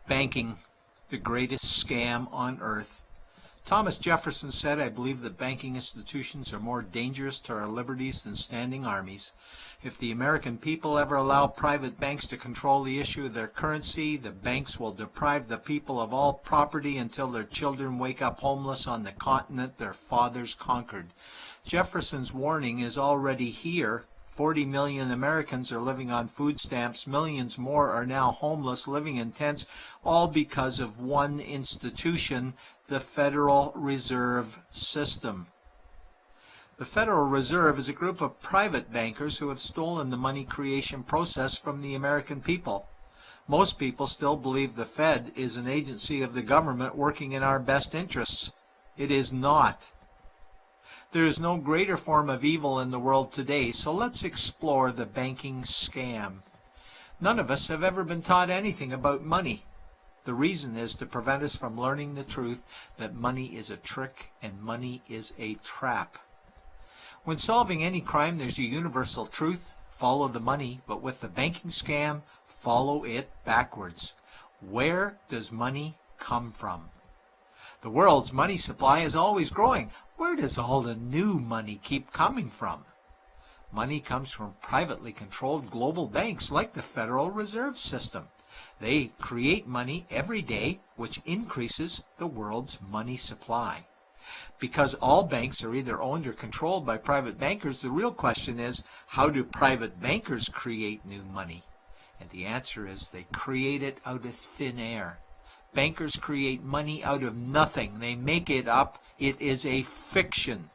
Banking, the greatest scam on earth. Thomas Jefferson said, "I believe that banking institutions are more dangerous to our liberties than standing armies. If the American people ever allow private banks to control the issue of their currency, the banks will deprive the people of all property until their children wake up homeless on the continent their fathers conquered." Jefferson's warning is already here. 40 million Americans are living on food stamps. Millions more are now homeless, living in tents, all because of one institution, the Federal Reserve System. The Federal Reserve is a group of private bankers who have stolen the money creation process from the American people. Most people still believe the Fed is an agency of the government working in our best interests. It is not. There is no greater form of evil in the world today, so let's explore the banking scam. None of us have ever been taught anything about money. The reason is to prevent us from learning the truth that money is a trick and money is a trap. When solving any crime, there's a universal truth: follow the money, but with the banking scam, follow it backwards. Where does money come from? The world's money supply is always growing. Where does all the new money keep coming from? Money comes from privately controlled global banks like the Federal Reserve System. They create money every day, which increases the world's money supply. Because all banks are either owned or controlled by private bankers, the real question is, how do private bankers create new money? And the answer is they create it out of thin air. Bankers create money out of nothing. They make it up. It is a fiction.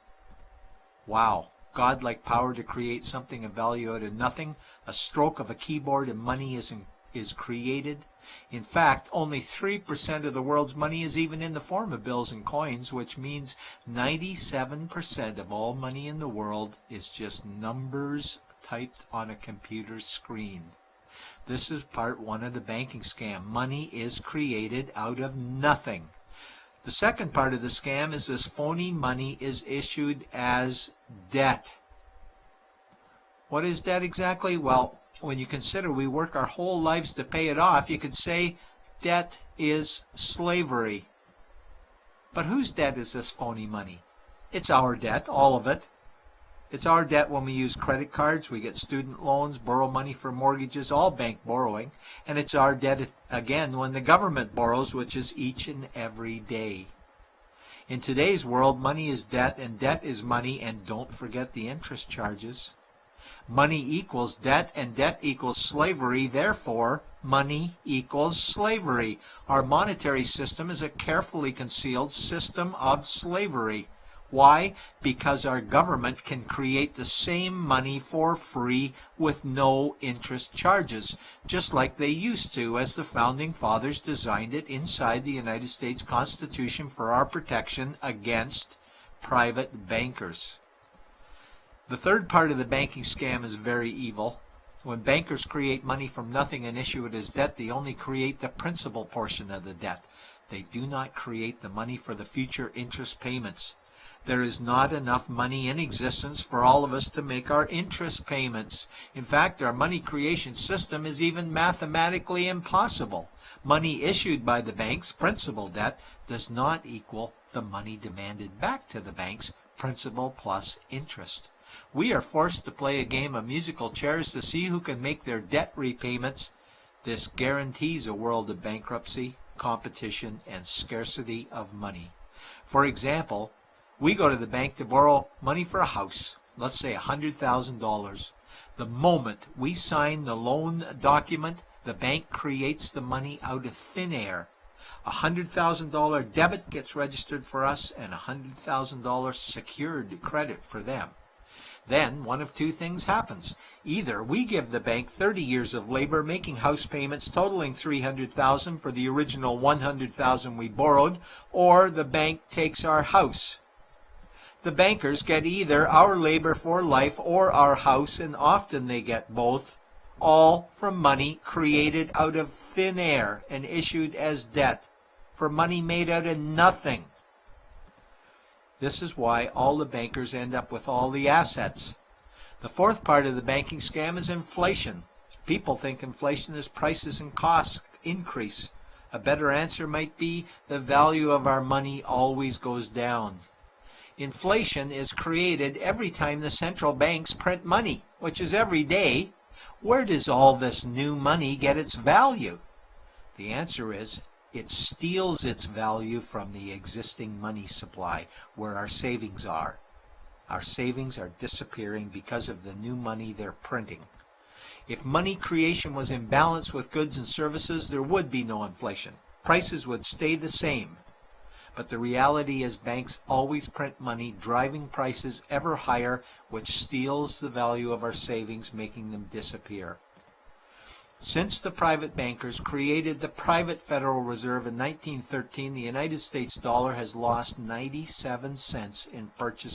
Wow. Godlike power to create something of value out of nothing. A stroke of a keyboard and money is created. In fact, only 3% of the world's money is even in the form of bills and coins, which means 97% of all money in the world is just numbers typed on a computer screen. This is part one of the banking scam. Money is created out of nothing. The second part of the scam is this phony money is issued as debt. What is debt exactly? Well, when you consider we work our whole lives to pay it off, you could say debt is slavery. But whose debt is this phony money? It's our debt, all of it. It's our debt when we use credit cards, we get student loans, borrow money for mortgages, all bank borrowing. And it's our debt again when the government borrows, which is each and every day. In today's world, money is debt and debt is money, and don't forget the interest charges. Money equals debt and debt equals slavery, therefore money equals slavery. Our monetary system is a carefully concealed system of slavery. Why? Because our government can create the same money for free with no interest charges, just like they used to, as the Founding Fathers designed it inside the United States Constitution for our protection against private bankers. The third part of the banking scam is very evil. When bankers create money from nothing and issue it as debt, they only create the principal portion of the debt. They do not create the money for the future interest payments. There is not enough money in existence for all of us to make our interest payments. In fact, our money creation system is even mathematically impossible. Money issued by the banks, principal debt, does not equal the money demanded back to the banks, principal plus interest. We are forced to play a game of musical chairs to see who can make their debt repayments. This guarantees a world of bankruptcy, competition, and scarcity of money. For example, we go to the bank to borrow money for a house, let's say $100,000. The moment we sign the loan document, the bank creates the money out of thin air. A $100,000 debit gets registered for us and a $100,000 secured credit for them. Then one of two things happens. Either we give the bank 30 years of labor making house payments totaling $300,000 for the original $100,000 we borrowed, or the bank takes our house. The bankers get either our labor for life or our house, and often they get both, all from money created out of thin air and issued as debt, for money made out of nothing. This is why all the bankers end up with all the assets. The fourth part of the banking scam is inflation. People think inflation is prices and costs increase. A better answer might be the value of our money always goes down. Inflation is created every time the central banks print money, which is every day. Where does all this new money get its value? The answer is it steals its value from the existing money supply, where our savings are. Our savings are disappearing because of the new money they're printing. If money creation was in balance with goods and services, there would be no inflation. Prices would stay the same. But the reality is banks always print money, driving prices ever higher, which steals the value of our savings, making them disappear. Since the private bankers created the private Federal Reserve in 1913, the United States dollar has lost 97 cents in purchasing